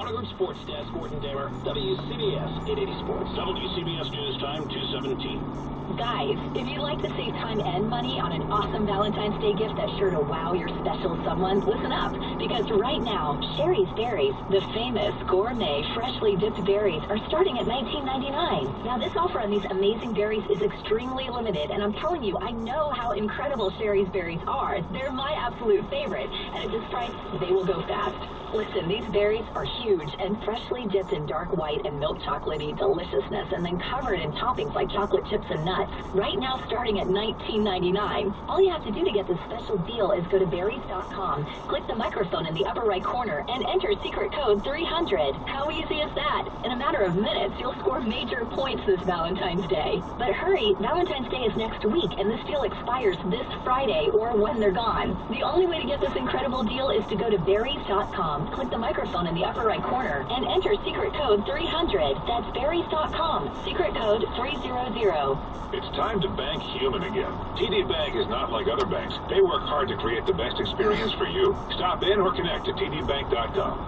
Auto Group Sports Desk, Gordon Damer, WCBS 880 Sports. WCBS News Time, 2:17. Guys, if you'd like to save time and money on an awesome Valentine's Day gift that's sure to wow your special someone, listen up. Because right now, Sherry's Berries, the famous gourmet freshly dipped berries, are starting at $19.99. Now, this offer on these amazing berries is extremely limited, and I'm telling you, I know how incredible Sherry's Berries are. They're my absolute favorite, and at this price, they will go fast. Listen, these berries are huge and freshly dipped in dark white and milk chocolatey deliciousness, and then covered in toppings like chocolate chips and nuts. Right now, starting at $19.99. All you have to do to get this special deal is go to berries.com, click the microphone in the upper right corner, and enter secret code 300. How easy is that? In a matter of minutes, you'll score major points this Valentine's Day. But hurry, Valentine's Day is next week, and this deal expires this Friday or when they're gone. The only way to get this incredible deal is to go to berries.com, click the microphone in the upper right corner, and enter secret code 300. That's berries.com, secret code 300. It's time to bank human again. TD Bank is not like other banks. They work hard to create the best experience for you. Stop in or connect to tdbank.com.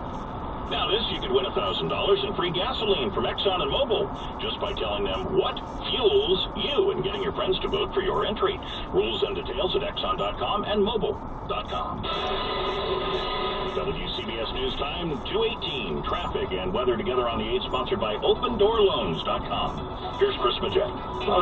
Now this, you could win $1,000 in free gasoline from Exxon and Mobil just by telling them what fuels you and getting your friends to vote for your entry. Rules and details at Exxon.com and Mobil.com. WCBS News Time, 2:18. Traffic and weather together on the 8, sponsored by OpenDoorLoans.com. Here's Chris Majek.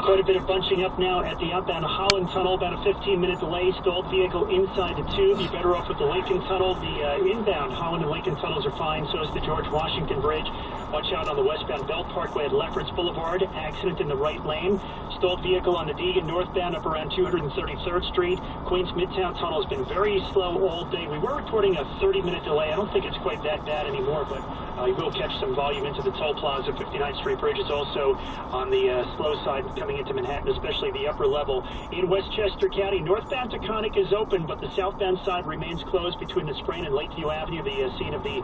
Quite a bit of bunching up now at the outbound Holland Tunnel. About a 15-minute delay. Stalled vehicle inside the tube. You're better off with the Lincoln Tunnel. The inbound Holland and Lincoln tunnels are fine. So is the George Washington Bridge. Watch out on the westbound Belt Parkway at Lefferts Boulevard. Accident in the right lane. Stalled vehicle on the Deegan northbound up around 233rd Street. Queens Midtown Tunnel has been very slow all day. We were reporting a 30-minute delay. I don't think it's quite that bad anymore, but you will catch some volume into the Toll Plaza. 59th Street Bridge is also on the slow side coming into Manhattan, especially the upper level. In Westchester County, northbound Taconic is open, but the southbound side remains closed between the Sprain and Lakeview Avenue, the scene of the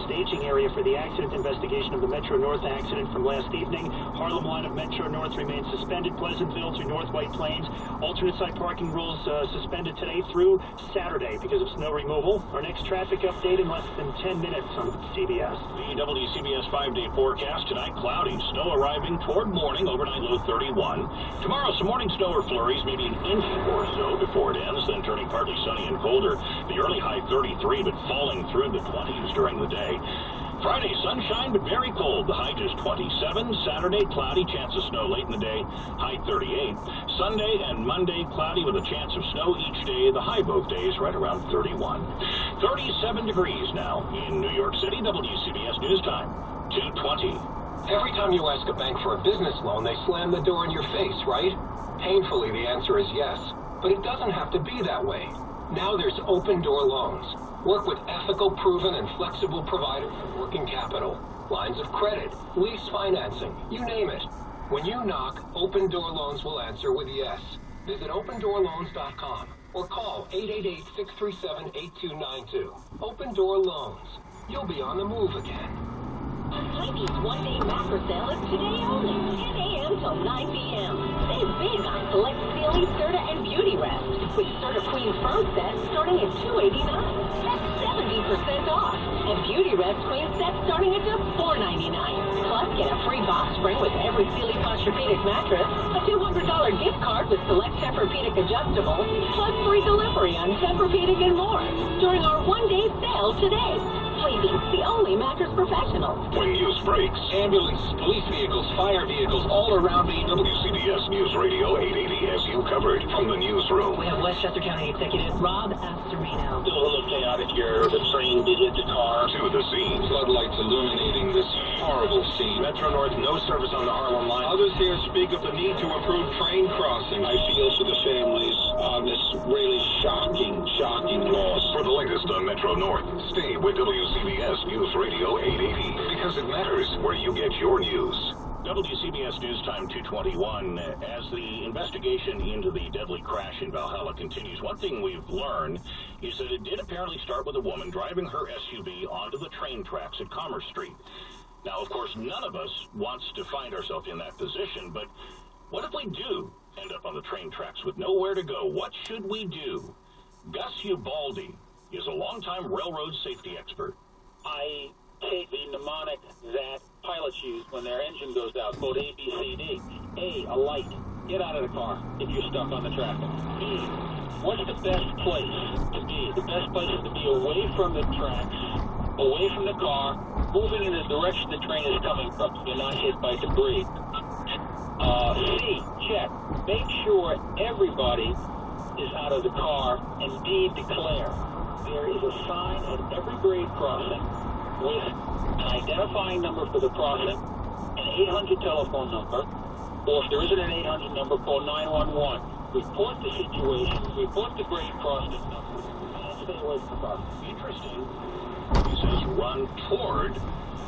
staging area for the accident investigation of the Metro North accident from last evening. Harlem line of Metro North remains suspended. Pleasantville to North White Plains. Alternate side parking rules suspended today through Saturday because of snow removal. Our next traffic update in less than 10 minutes on CBS. The WCBS 5-day forecast tonight, cloudy. Snow arriving toward morning, overnight low 31. Tomorrow, some morning snow or flurries, maybe an inch or so before it ends, then turning partly sunny and colder. The early high 33, but falling through the 20s during the day. Friday, sunshine, but very cold. The high just 27. Saturday, cloudy, chance of snow late in the day, high 38. Sunday and Monday, cloudy with a chance of snow each day. The high both days right around 31. 37 degrees now in New York City. WCBS News Time, 2:20. Every time you ask a bank for a business loan, they slam the door in your face, right? Painfully, the answer is yes. But it doesn't have to be that way. Now there's Open Door Loans. Work with ethical, proven, and flexible providers of working capital, lines of credit, lease financing, you name it. When you knock, Open Door Loans will answer with yes. Visit OpenDoorLoans.com or call 888-637-8292. Open Door Loans. You'll be on the move again. Hy-Vee's one-day mattress sale is today only, 10 a.m. till 9 p.m. Save big on select Sealy, Serta, and Beauty Rest, with Serta Queen Firm Set starting at $289. That's 70% off. And Beauty Rest Queen Set starting at just $499. Plus, get a free box spring with every Sealy Posturepedic mattress, a $200 gift card with select Tempur-Pedic adjustables, plus free delivery on Tempur-Pedic and more during our one-day sale today. Hy-Vee, the only mattress professional. When news breaks, Ambulance, police vehicles, fire vehicles, all around me. WCBS News Radio 880 has you covered from the newsroom. We have Westchester County Executive Rob Astorino. Still a little chaotic here. The train did hit the car. To the scene. Floodlights illuminating this horrible scene. Metro North, no service on the Harlem line. Others here speak of the need to improve train crossing. I feel for the families on this really shocking loss. For the latest on Metro North, stay with WCBS News Radio 880 because it matters where you get your news. WCBS News Time 2:21. As the investigation into the deadly crash in Valhalla continues, one thing we've learned is that it did apparently start with a woman driving her SUV onto the train tracks at Commerce Street. Now, of course, none of us wants to find ourselves in that position, but what if we do end up on the train tracks with nowhere to go? What should we do? Gus Ubaldi is a longtime railroad safety expert. I take the mnemonic that pilots use when their engine goes out, called ABCD. A, alight. Get out of the car if you're stuck on the traffic. B, what's the best place to be? The best place is to be away from the tracks, away from the car, moving in the direction the train is coming from, so you're not hit by debris. C, check. Make sure everybody is out of the car, and D, declare. There is a sign at every grade crossing with an identifying number for the crossing, an 800 telephone number, or if there isn't an 800 number, call 911. Report the situation, report the grade crossing number, and stay away from the crossing. Interesting. He says run toward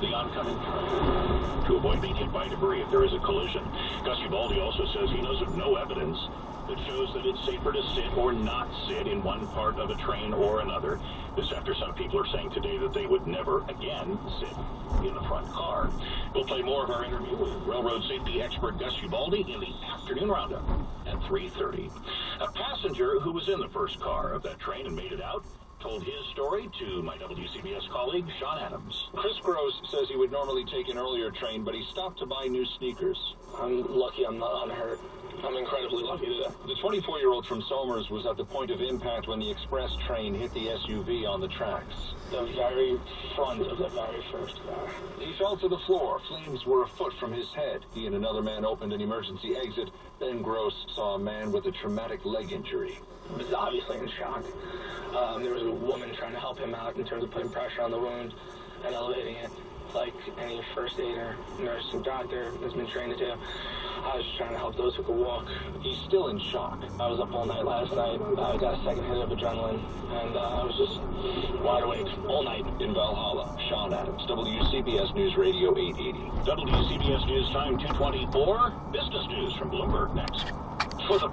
the oncoming train to avoid being hit by debris if there is a collision. Gus Ubaldi also says he knows of no evidence that shows that it's safer to sit or not sit in one part of a train or another. This after some people are saying today that they would never again sit in the front car. We'll play more of our interview with railroad safety expert Gus Ubaldi in the afternoon roundup at 3:30. A passenger who was in the first car of that train and made it out told his story to my WCBS colleague, Sean Adams. Chris Gross says he would normally take an earlier train, but he stopped to buy new sneakers. I'm lucky I'm not unhurt. I'm incredibly lucky today. The 24-year-old from Somers was at the point of impact when the express train hit the SUV on the tracks. The very front of the very first car. He fell to the floor. Flames were a foot from his head. He and another man opened an emergency exit. Then Gross saw a man with a traumatic leg injury. He was obviously in shock. There was a woman trying to help him out in terms of putting pressure on the wound and elevating it, like any first aider, nurse, and doctor has been trained to do. I was just trying to help those who could walk. He's still in shock. I was up all night last night. I got a second hit of adrenaline, and I was just wide awake all night. In Valhalla, Sean Adams, WCBS News Radio 880. WCBS News Time 2:24. Business news from Bloomberg next. For the